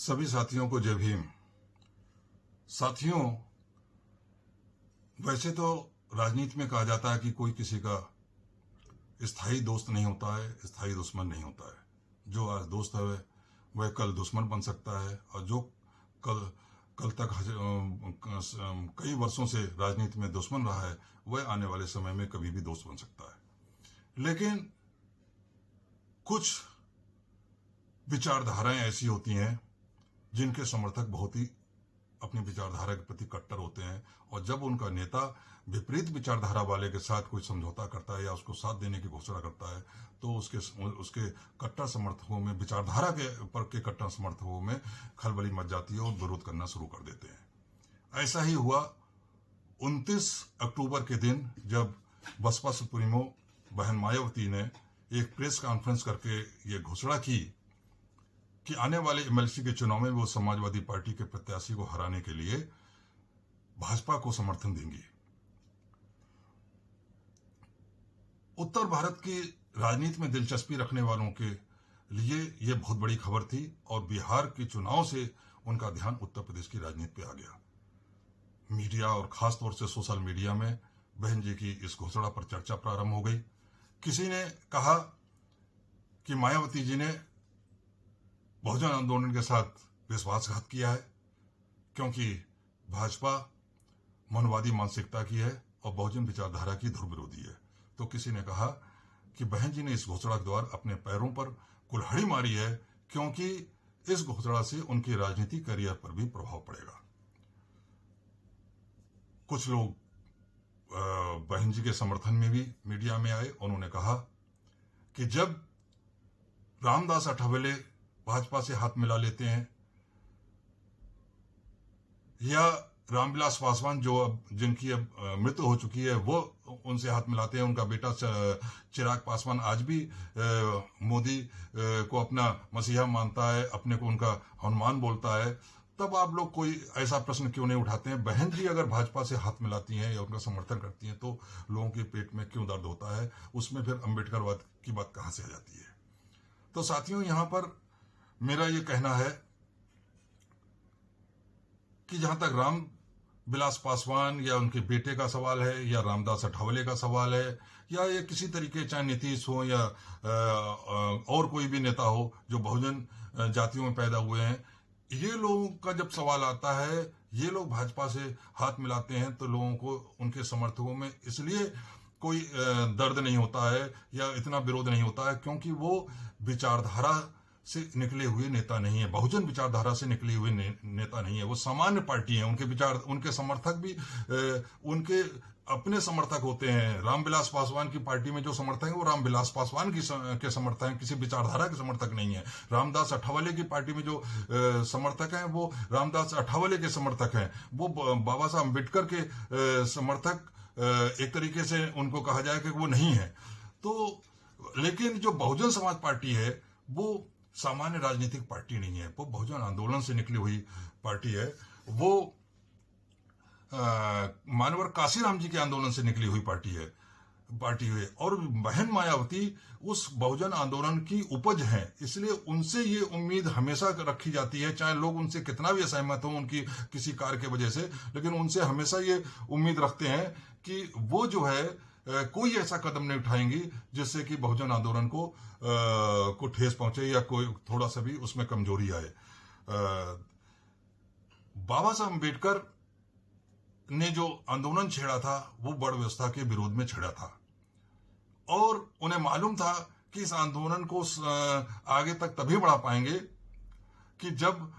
सभी साथियों को जय भीम। साथियों, वैसे तो राजनीति में कहा जाता है कि कोई किसी का स्थायी दोस्त नहीं होता है, स्थायी दुश्मन नहीं होता है। जो आज दोस्त है वह कल दुश्मन बन सकता है, और जो कल तक कई वर्षों से राजनीति में दुश्मन रहा है वह आने वाले समय में कभी भी दोस्त बन सकता है। लेकिन कुछ विचारधाराएं ऐसी होती हैं जिनके समर्थक बहुत ही अपनी विचारधारा के प्रति कट्टर होते हैं, और जब उनका नेता विपरीत विचारधारा वाले के साथ कोई समझौता करता है या उसको साथ देने की घोषणा करता है तो उसके कट्टर समर्थकों में, विचारधारा के कट्टर समर्थकों में खलबली मच जाती है और विरोध करना शुरू कर देते हैं। ऐसा ही हुआ 29 अक्टूबर के दिन, जब बसपा सुप्रीमो बहन मायावती ने एक प्रेस कॉन्फ्रेंस करके ये घोषणा की कि आने वाले एमएलसी के चुनाव में वो समाजवादी पार्टी के प्रत्याशी को हराने के लिए भाजपा को समर्थन देंगी। उत्तर भारत की राजनीति में दिलचस्पी रखने वालों के लिए ये बहुत बड़ी खबर थी, और बिहार के चुनाव से उनका ध्यान उत्तर प्रदेश की राजनीति पे आ गया। मीडिया और खासतौर से सोशल मीडिया में बहन जी की इस घोषणा पर चर्चा प्रारंभ हो गई। किसी ने कहा कि मायावती जी ने बहुजन आंदोलन के साथ विश्वासघात किया है, क्योंकि भाजपा मनवादी मानसिकता की है और बहुजन विचारधारा की ध्रुव विरोधी है। तो किसी ने कहा कि बहन जी ने इस घोषणा के द्वारा अपने पैरों पर कुल्हाड़ी मारी है, क्योंकि इस घोषणा से उनके राजनीतिक करियर पर भी प्रभाव पड़ेगा। कुछ लोग बहन जी के समर्थन में भी मीडिया में आए। उन्होंने कहा कि जब रामदास अठावले भाजपा से हाथ मिला लेते हैं, या रामविलास पासवान जो जिनकी अब मृत्यु हो चुकी है वो उनसे हाथ मिलाते हैं, उनका बेटा चिराग पासवान आज भी मोदी को अपना मसीहा मानता है, अपने को उनका हनुमान बोलता है, तब आप लोग कोई ऐसा प्रश्न क्यों नहीं उठाते हैं? बहन जी अगर भाजपा से हाथ मिलाती हैं या उनका समर्थन करती हैं तो लोगों के पेट में क्यों दर्द होता है? उसमें फिर अम्बेडकरवाद की बात कहाँ से आ जाती है? तो साथियों, यहाँ पर मेरा ये कहना है कि जहां तक राम विलास पासवान या उनके बेटे का सवाल है, या रामदास अठावले का सवाल है, या ये किसी तरीके चाहे नीतीश हो या और कोई भी नेता हो जो बहुजन जातियों में पैदा हुए हैं, ये लोगों का जब सवाल आता है, ये लोग भाजपा से हाथ मिलाते हैं तो लोगों को, उनके समर्थकों में इसलिए कोई दर्द नहीं होता है या इतना विरोध नहीं होता है क्योंकि वो विचारधारा से निकले हुए नेता नहीं है, बहुजन विचारधारा से निकले हुए नेता नहीं है। वो सामान्य पार्टी है। उनके समर्थक भी उनके अपने समर्थक होते हैं। रामविलास पासवान की पार्टी में जो समर्थक है वो रामविलास पासवान के समर्थक हैं, किसी विचारधारा के समर्थक नहीं है। रामदास अठावले की पार्टी में जो समर्थक हैं वो रामदास अठावले के समर्थक हैं। वो बाबा साहब अम्बेडकर के समर्थक एक तरीके से उनको कहा जाए कि वो नहीं है। तो लेकिन जो बहुजन समाज पार्टी है वो सामान्य राजनीतिक पार्टी नहीं है, वो बहुजन आंदोलन से निकली हुई पार्टी है। वो मानवर काशीराम जी के आंदोलन से निकली हुई पार्टी है। और बहन मायावती उस बहुजन आंदोलन की उपज है, इसलिए उनसे ये उम्मीद हमेशा रखी जाती है, चाहे लोग उनसे कितना भी असहमत हो उनकी किसी कार्य की वजह से, लेकिन उनसे हमेशा ये उम्मीद रखते हैं कि वो जो है कोई ऐसा कदम नहीं उठाएंगी जिससे कि बहुजन आंदोलन को ठेस पहुंचे या कोई थोड़ा सा भी उसमें कमजोरी आए। बाबा साहब अम्बेडकर ने जो आंदोलन छेड़ा था वो बड़ व्यवस्था के विरोध में छेड़ा था, और उन्हें मालूम था कि इस आंदोलन को आगे तक तभी बढ़ा पाएंगे कि जब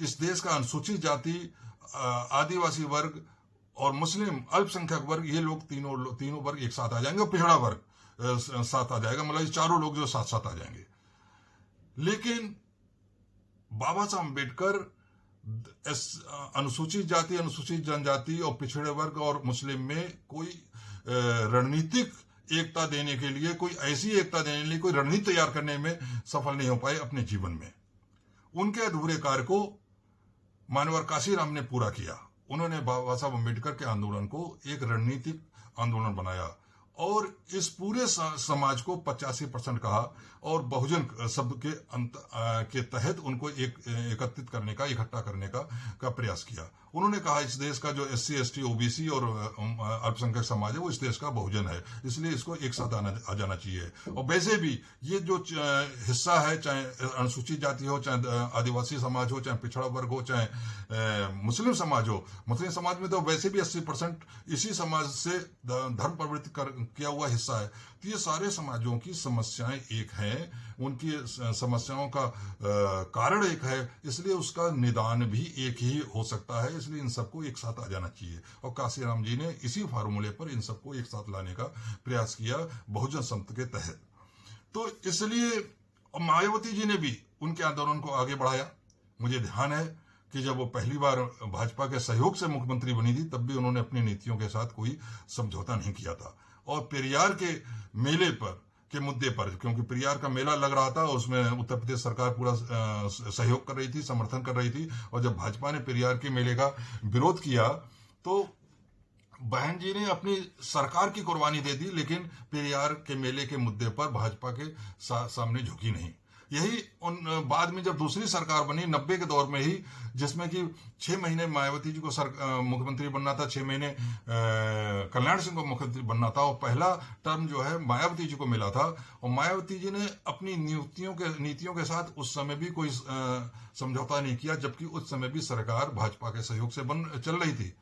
इस देश का अनुसूचित जाति, आदिवासी वर्ग और मुस्लिम अल्पसंख्यक वर्ग, ये लोग तीनों वर्ग एक साथ आ जाएंगे, और पिछड़ा वर्ग साथ आ जाएगा, मतलब ये चारों लोग जो साथ साथ आ जाएंगे। लेकिन बाबा साहब अम्बेडकर अनुसूचित जाति, अनुसूचित जनजाति और पिछड़े वर्ग और मुस्लिम में कोई रणनीतिक एकता देने के लिए, कोई ऐसी एकता देने के लिए कोई रणनीति तैयार करने में सफल नहीं हो पाए अपने जीवन में। उनके अधूरे कार्य को मानवर काशीराम ने पूरा किया। उन्होंने बाबा साहब अम्बेडकर के आंदोलन को एक रणनीतिक आंदोलन बनाया, और इस पूरे समाज को 85% कहा और बहुजन शब्द के के तहत उनको एकत्रित करने का, इकट्ठा करने का प्रयास किया। उन्होंने कहा इस देश का जो SC ST OBC और अल्पसंख्यक समाज है वो इस देश का बहुजन है, इसलिए इसको एक साथ आ जाना चाहिए। और वैसे भी ये जो हिस्सा है, चाहे अनुसूचित जाति हो, चाहे आदिवासी समाज हो, चाहे पिछड़ा वर्ग हो, चाहे मुस्लिम समाज हो, मुस्लिम समाज में तो वैसे भी 80% इसी समाज से धर्म प्रवृत्ति किया हुआ हिस्सा है। तो ये सारे समाजों की समस्याएं एक हैं, उनकी समस्याओं का कारण एक है, इसलिए उसका निदान भी एक ही हो सकता है। इसलिए इन सबको एक साथ आ जाना चाहिए और काशीराम जी ने इसी फार्मूले पर इन सबको एक साथ लाने का प्रयास किया बहुजन समता के तहत। तो इसलिए मायावती जी ने भी उनके आंदोलन को आगे बढ़ाया। मुझे ध्यान है कि जब वो पहली बार भाजपा के सहयोग से मुख्यमंत्री बनी थी तब भी उन्होंने अपनी नीतियों के साथ कोई समझौता नहीं किया था। और पेरियार के मेले पर के मुद्दे पर, क्योंकि पेरियार का मेला लग रहा था, उसमें उत्तर प्रदेश सरकार पूरा सहयोग कर रही थी, समर्थन कर रही थी, और जब भाजपा ने पेरियार के मेले का विरोध किया तो बहन जी ने अपनी सरकार की कुर्बानी दे दी, लेकिन पेरियार के मेले के मुद्दे पर भाजपा के सामने झुकी नहीं। यही उन बाद में जब दूसरी सरकार बनी 90 के दौर में ही, जिसमें कि 6 महीने मायावती जी को मुख्यमंत्री बनना था, 6 महीने कल्याण सिंह को मुख्यमंत्री बनना था, और पहला टर्म जो है मायावती जी को मिला था। और मायावती जी ने अपनी नीतियों के साथ उस समय भी कोई समझौता नहीं किया, जबकि उस समय भी सरकार भाजपा के सहयोग से चल रही थी।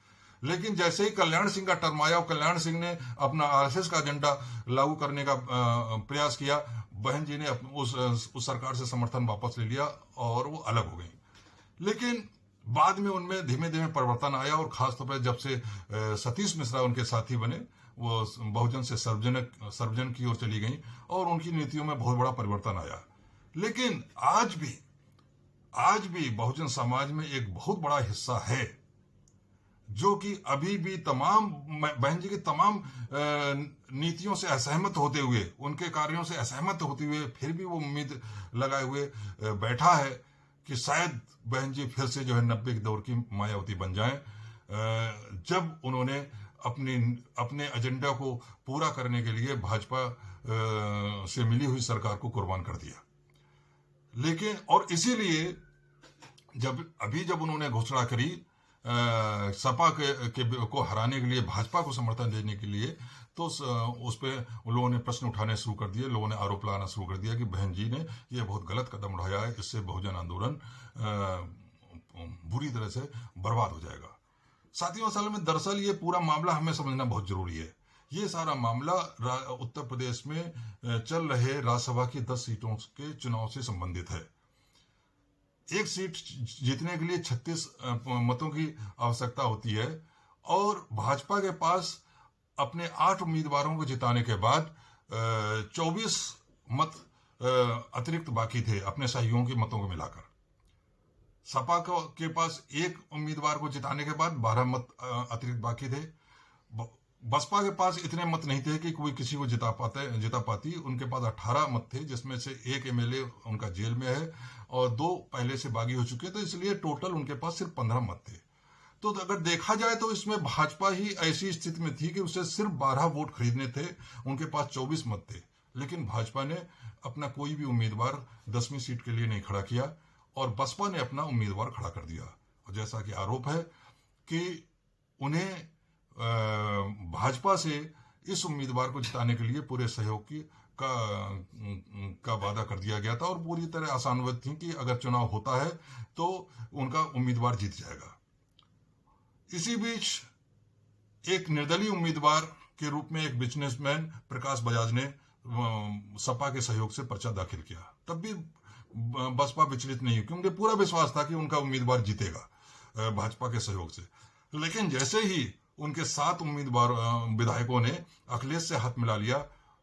लेकिन जैसे ही कल्याण सिंह का टर्म आया और कल्याण सिंह ने अपना RSS का एजेंडा लागू करने का प्रयास किया, बहन जी ने उस सरकार से समर्थन वापस ले लिया और वो अलग हो गई। लेकिन बाद में उनमें धीमे धीमे परिवर्तन आया, और खासतौर पर जब से सतीश मिश्रा उनके साथी बने, वो बहुजन से सर्वजन की ओर चली गई और उनकी नीतियों में बहुत बड़ा परिवर्तन आया। लेकिन आज भी बहुजन समाज में एक बहुत बड़ा हिस्सा है जो कि अभी भी तमाम बहन जी की तमाम नीतियों से असहमत होते हुए, उनके कार्यों से असहमत होते हुए, फिर भी वो उम्मीद लगाए हुए बैठा है कि शायद बहन जी फिर से जो है 90 के दौर की मायावती बन जाएं, जब उन्होंने अपने एजेंडा को पूरा करने के लिए भाजपा से मिली हुई सरकार को कुर्बान कर दिया। लेकिन और इसीलिए जब उन्होंने घोषणा करी सपा को हराने के लिए, भाजपा को समर्थन देने के लिए, तो उस पर लोगों ने प्रश्न उठाने शुरू कर दिए, लोगों ने आरोप लगाना शुरू कर दिया कि बहन जी ने ये बहुत गलत कदम उठाया है, इससे बहुजन आंदोलन बुरी तरह से बर्बाद हो जाएगा। साथियों, असल में दरअसल ये पूरा मामला हमें समझना बहुत जरूरी है। ये सारा मामला उत्तर प्रदेश में चल रहे राज्यसभा की 10 सीटों के चुनाव से संबंधित है। एक सीट जीतने के लिए 36 मतों की आवश्यकता होती है, और भाजपा के पास अपने 8 उम्मीदवारों को जिताने के बाद 24 मत अतिरिक्त बाकी थे अपने सहयोगियों के मतों को मिलाकर। सपा के पास एक उम्मीदवार को जिताने के बाद 12 मत अतिरिक्त बाकी थे। बसपा के पास इतने मत नहीं थे कि कोई किसी को जिता पाती। उनके पास 18 मत थे, जिसमें से एक MLA उनका जेल में है और 2 पहले से बागी हो चुके, तो इसलिए टोटल उनके पास सिर्फ 15 मत थे। तो अगर देखा जाए तो इसमें भाजपा ही ऐसी स्थिति में थी कि उसे सिर्फ 12 वोट खरीदने थे, उनके पास 24 मत थे। लेकिन भाजपा ने अपना कोई भी उम्मीदवार 10वीं सीट के लिए नहीं खड़ा किया और बसपा ने अपना उम्मीदवार खड़ा कर दिया। और जैसा कि आरोप है कि उन्हें भाजपा से इस उम्मीदवार को जिताने के लिए पूरे सहयोग का वादा कर दिया गया था, और पूरी तरह आशान्वित थी कि अगर चुनाव होता है तो उनका उम्मीदवार जीत जाएगा। इसी बीच एक निर्दलीय उम्मीदवार के रूप में एक बिजनेसमैन प्रकाश बजाज ने सपा के सहयोग से पर्चा दाखिल किया। तब भी बसपा विचलित नहीं हुई, क्योंकि पूरा विश्वास था कि उनका उम्मीदवार जीतेगा भाजपा के सहयोग से। लेकिन जैसे ही उनके 7 उम्मीदवार विधायकों ने अखिलेश से हाथ मिला लिया,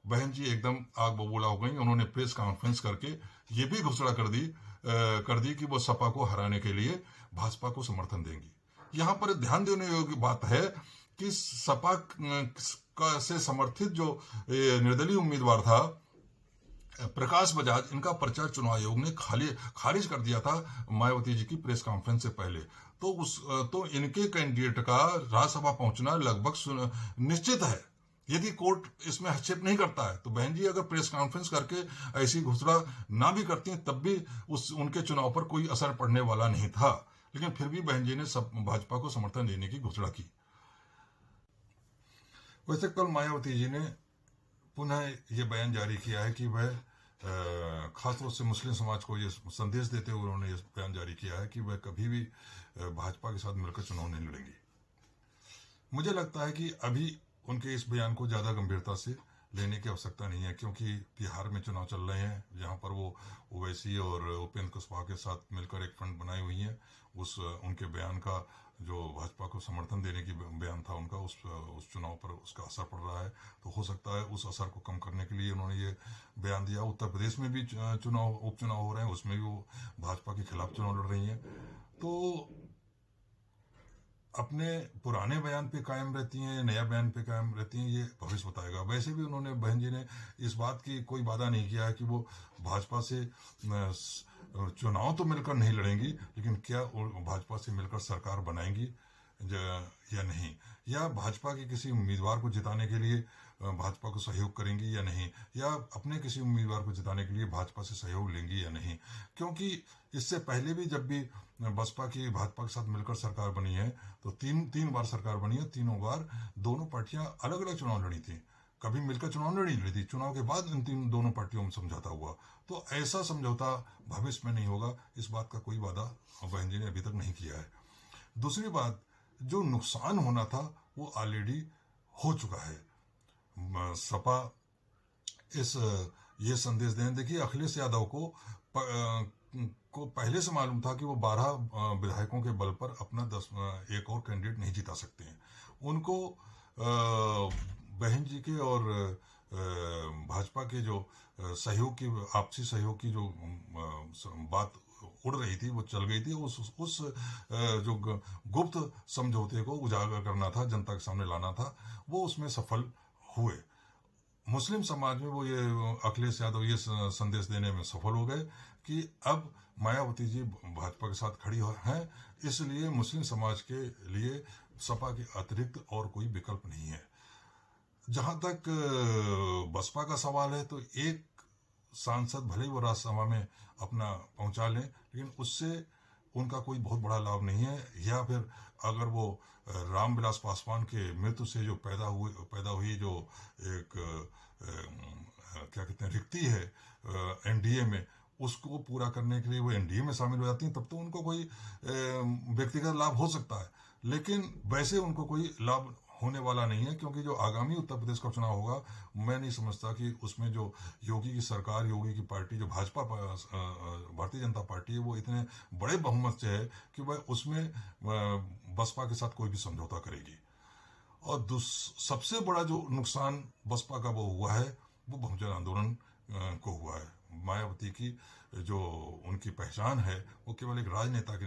बहन जी एकदम आग बबूला हो गई। उन्होंने प्रेस कॉन्फ्रेंस करके ये भी घोषणा कर दी कि वो सपा को हराने के लिए भाजपा को समर्थन देंगी। यहाँ पर ध्यान देने योग्य बात है कि सपा से समर्थित जो निर्दलीय उम्मीदवार था प्रकाश बजाज, इनका पर्चा चुनाव आयोग ने खारिज कर दिया था मायावती जी की प्रेस कॉन्फ्रेंस से पहले। तो इनके कैंडिडेट का राज्यसभा पहुंचना लगभग निश्चित है। यदि कोर्ट इसमें हस्तक्षेप नहीं करता है तो बहन जी अगर प्रेस कॉन्फ्रेंस करके ऐसी घोषणा ना भी करती हैं तब भी उनके चुनाव पर कोई असर पड़ने वाला नहीं था, लेकिन फिर भी बहन जी ने भाजपा को समर्थन देने की घोषणा की। वैसे कल मायावती जी ने पुनः ये बयान जारी किया है कि वह खासतौर से मुस्लिम समाज को ये संदेश देते हुए उन्होंने ये बयान जारी किया है कि वह कभी भी भाजपा के साथ मिलकर चुनाव नहीं लड़ेंगी। मुझे लगता है कि अभी उनके इस बयान को ज़्यादा गंभीरता से लेने की आवश्यकता नहीं है, क्योंकि बिहार में चुनाव चल रहे हैं जहां पर वो ओवैसी और उपेंद्र कुशवाहा के साथ मिलकर एक फ्रंट बनाई हुई है। उनके बयान का जो भाजपा को समर्थन देने की बयान था उनका, उस चुनाव पर उसका असर पड़ रहा है। तो हो सकता है उस असर को कम करने के लिए उन्होंने ये बयान दिया। उत्तर प्रदेश में भी उपचुनाव हो रहे हैं, उसमें भी वो भाजपा के खिलाफ चुनाव लड़ रही हैं, तो अपने पुराने बयान पे कायम रहती हैं या नया बयान पे कायम रहती हैं ये भविष्य बताएगा। वैसे भी उन्होंने, बहन जी ने इस बात की कोई वादा नहीं किया है कि वो भाजपा से चुनाव तो मिलकर नहीं लड़ेंगी, लेकिन क्या भाजपा से मिलकर सरकार बनाएंगी या नहीं, या भाजपा के किसी उम्मीदवार को जिताने के लिए भाजपा को सहयोग करेंगी या नहीं, या अपने किसी उम्मीदवार को जिताने के लिए भाजपा से सहयोग लेंगी या नहीं। क्योंकि इससे पहले भी जब भी बसपा की भाजपा के साथ मिलकर सरकार बनी है तो तीन बार सरकार बनी है, तीनों बार दोनों पार्टियां अलग अलग चुनाव लड़ी थी, कभी मिलकर चुनाव लड़ी थी। चुनाव के बाद इन दोनों पार्टियों में समझौता हुआ, तो ऐसा समझौता भविष्य में नहीं होगा, इस बात का कोई वादा बहन जी ने अभी तक नहीं किया है। दूसरी बात, जो नुकसान होना था वो ऑलरेडी हो चुका है। सपा ये संदेश दें, देखिए अखिलेश यादव को पहले से मालूम था कि वो 12 विधायकों के बल पर अपना एक और कैंडिडेट नहीं जिता सकते हैं। उनको बहन जी के और भाजपा के जो सहयोग की, आपसी सहयोग की जो बात उड़ रही थी, वो चल गई थी। उस जो गुप्त समझौते को उजागर करना था, जनता के सामने लाना था, वो उसमें सफल हुए। मुस्लिम समाज में वो ये अखिलेश यादव ये संदेश देने में सफल हो गए कि अब मायावती जी भाजपा के साथ खड़ी हैं, इसलिए मुस्लिम समाज के लिए सपा के अतिरिक्त और कोई विकल्प नहीं है। जहां तक बसपा का सवाल है, तो एक सांसद भले ही वो राज्यसभा में अपना पहुंचा लें, लेकिन उससे उनका कोई बहुत बड़ा लाभ नहीं है। या फिर अगर वो रामविलास पासवान के मृत्यु से जो पैदा हुई जो एक क्या कहते हैं रिक्ति है एनडीए में, उसको पूरा करने के लिए वो एनडीए में शामिल हो जाती हैं, तब तो उनको कोई व्यक्तिगत लाभ हो सकता है, लेकिन वैसे उनको कोई लाभ होने वाला नहीं है। क्योंकि जो आगामी उत्तर प्रदेश का चुनाव होगा, मैं नहीं समझता कि उसमें जो योगी की सरकार, योगी की पार्टी, जो भाजपा भारतीय जनता पार्टी है, वो इतने बड़े बहुमत से है कि वह उसमें बसपा के साथ कोई भी समझौता करेगी। और सबसे बड़ा जो नुकसान बसपा का वो हुआ है, वो बहुजन आंदोलन को हुआ है। मायावती की जो उनकी पहचान है वो केवल एक राजनेता के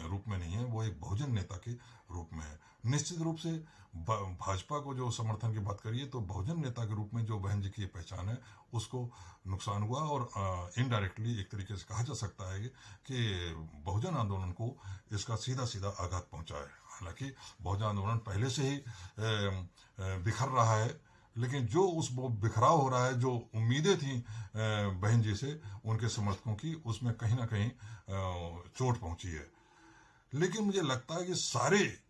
रूप में नहीं है, वो एक बहुजन नेता के रूप में है। निश्चित रूप से भाजपा को जो समर्थन की बात करिए तो बहुजन नेता के रूप में जो बहन जी की पहचान है उसको नुकसान हुआ, और इनडायरेक्टली एक तरीके से कहा जा सकता है कि बहुजन आंदोलन को इसका सीधा सीधा आघात पहुंचा है। हालांकि बहुजन आंदोलन पहले से ही बिखर रहा है, लेकिन जो उस बिखराव हो रहा है, जो उम्मीदें थी बहन जी से उनके समर्थकों की, उसमें कहीं ना कहीं चोट पहुंची है। लेकिन मुझे लगता है कि सारे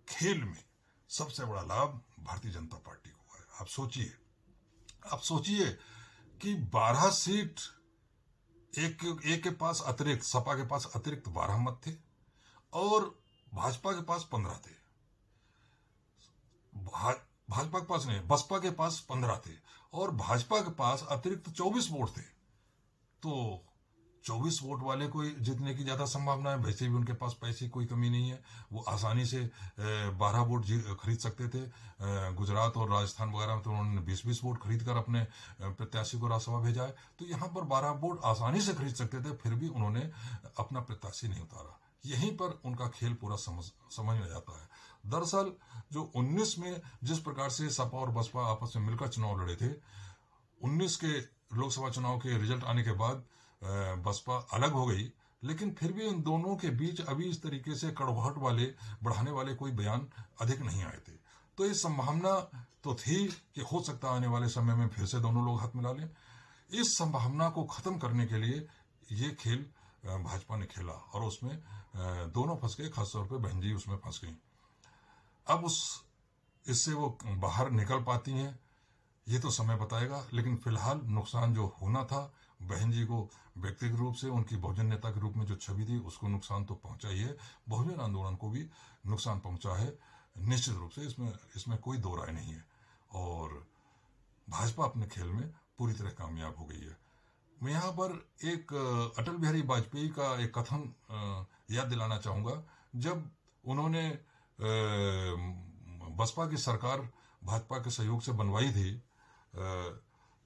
खेल में सबसे बड़ा लाभ भारतीय जनता पार्टी को है। आप सोचिए कि 12 सीट एक के पास अतिरिक्त, सपा के पास अतिरिक्त 12 मत थे और भाजपा के पास 15 थे। भाजपा के पास नहीं, बसपा के पास 15 थे और भाजपा के पास अतिरिक्त 24 वोट थे। तो 24 वोट वाले को जीतने की ज्यादा संभावना है। वैसे भी उनके पास पैसे की कोई कमी नहीं है, वो आसानी से 12 वोट खरीद सकते थे। गुजरात और राजस्थान वगैरह में तो उन्होंने 20-20 वोट खरीद कर अपने प्रत्याशी को राज्यसभा भेजा है। तो यहाँ पर 12 वोट आसानी से खरीद सकते थे, फिर भी उन्होंने अपना प्रत्याशी नहीं उतारा। यहीं पर उनका खेल पूरा समझ में जाता है। दरअसल जो 19 में जिस प्रकार से सपा और बसपा आपस में मिलकर चुनाव लड़े थे, 19 के लोकसभा चुनाव के रिजल्ट आने के बाद बसपा अलग हो गई, लेकिन फिर भी इन दोनों के बीच अभी इस तरीके से कड़वाहट वाले, बढ़ाने वाले कोई बयान अधिक नहीं आए थे। तो ये संभावना तो थी कि हो सकता है आने वाले समय में फिर से दोनों लोग हाथ मिला लें। इस संभावना को खत्म करने के लिए ये खेल भाजपा ने खेला और उसमें दोनों फंस गए, खासतौर पे बहन जी उसमें फंस गई। अब इससे वो बाहर निकल पाती हैं ये तो समय बताएगा, लेकिन फिलहाल नुकसान जो होना था, बहन जी को व्यक्तिगत रूप से उनकी बहुजन नेता के रूप में जो छवि थी उसको नुकसान तो पहुंचा ही है, बहुजन आंदोलन को भी नुकसान पहुंचा है निश्चित रूप से, इसमें कोई दो राय नहीं है। और भाजपा अपने खेल में पूरी तरह कामयाब हो गई है। मैं यहाँ पर एक अटल बिहारी वाजपेयी का एक कथन याद दिलाना चाहूँगा। जब उन्होंने बसपा की सरकार भाजपा के सहयोग से बनवाई थी,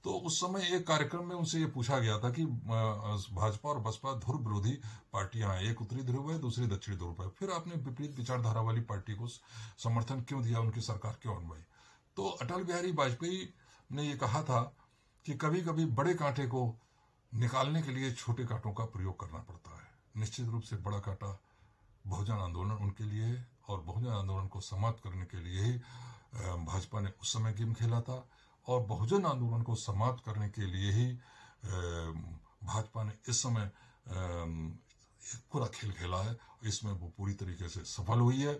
तो उस समय एक कार्यक्रम में उनसे ये पूछा गया था कि भाजपा और बसपा ध्रुव विरोधी पार्टियां हैं, एक उत्तरी ध्रुव है, दूसरी दक्षिणी ध्रुव है, फिर आपने विपरीत विचारधारा वाली पार्टी को समर्थन क्यों दिया, उनकी सरकार क्यों बनवाई? तो अटल बिहारी वाजपेयी ने ये कहा था कि कभी कभी बड़े कांटे को निकालने के लिए छोटे कांटों का प्रयोग करना पड़ता है। निश्चित रूप से बड़ा कांटा बहुजन आंदोलन उनके लिए है और बहुजन आंदोलन को समाप्त करने के लिए ही भाजपा ने उस समय गेम खेला था और बहुजन आंदोलन को समाप्त करने के लिए ही भाजपा ने इस समय पूरा खेल खेला है। इसमें वो पूरी तरीके से सफल हुई है।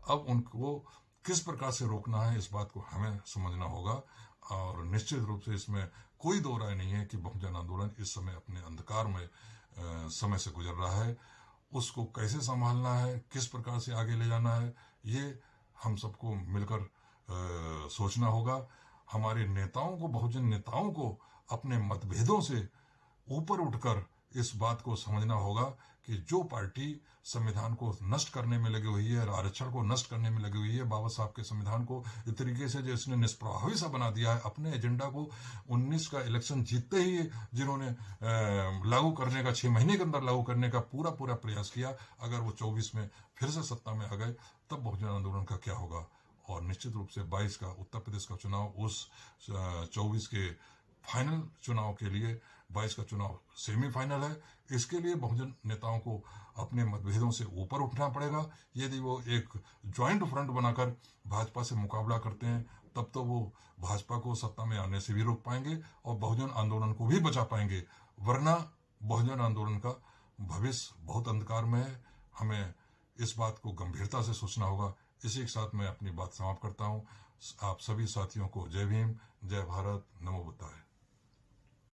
अब उनको किस प्रकार से रोकना है इस बात को हमें समझना होगा और निश्चित रूप से इसमें कोई दो राय नहीं है कि बहुजन आंदोलन इस समय अपने अंधकार में समय से गुजर रहा है। उसको कैसे संभालना है, किस प्रकार से आगे ले जाना है, ये हम सबको मिलकर सोचना होगा। हमारे नेताओं को, बहुजन नेताओं को अपने मतभेदों से ऊपर उठकर इस बात को समझना होगा कि जो पार्टी संविधान को नष्ट करने में लगी हुई है, आरक्षण को नष्ट करने में लगी हुई है, बाबा साहब के संविधान को इस तरीके से जिसने निष्प्रभावी सा बना दिया है, अपने एजेंडा को 19 का इलेक्शन जीतते ही जिन्होंने लागू करने का, 6 महीने के अंदर लागू करने का पूरा प्रयास किया, अगर वो 24 में फिर से सत्ता में आ गए तब बहुजन आंदोलन का क्या होगा? और निश्चित रूप से 22 का उत्तर प्रदेश का चुनाव उस 24 के फाइनल चुनाव के लिए, 22 का चुनाव सेमीफाइनल है। इसके लिए बहुजन नेताओं को अपने मतभेदों से ऊपर उठना पड़ेगा। यदि वो एक ज्वाइंट फ्रंट बनाकर भाजपा से मुकाबला करते हैं तब तो वो भाजपा को सत्ता में आने से भी रोक पाएंगे और बहुजन आंदोलन को भी बचा पाएंगे, वरना बहुजन आंदोलन का भविष्य बहुत अंधकार में है। हमें इस बात को गंभीरता से सोचना होगा। इसी के साथ मैं अपनी बात समाप्त करता हूँ। आप सभी साथियों को जय भीम, जय भारत, नमो बुद्धाय।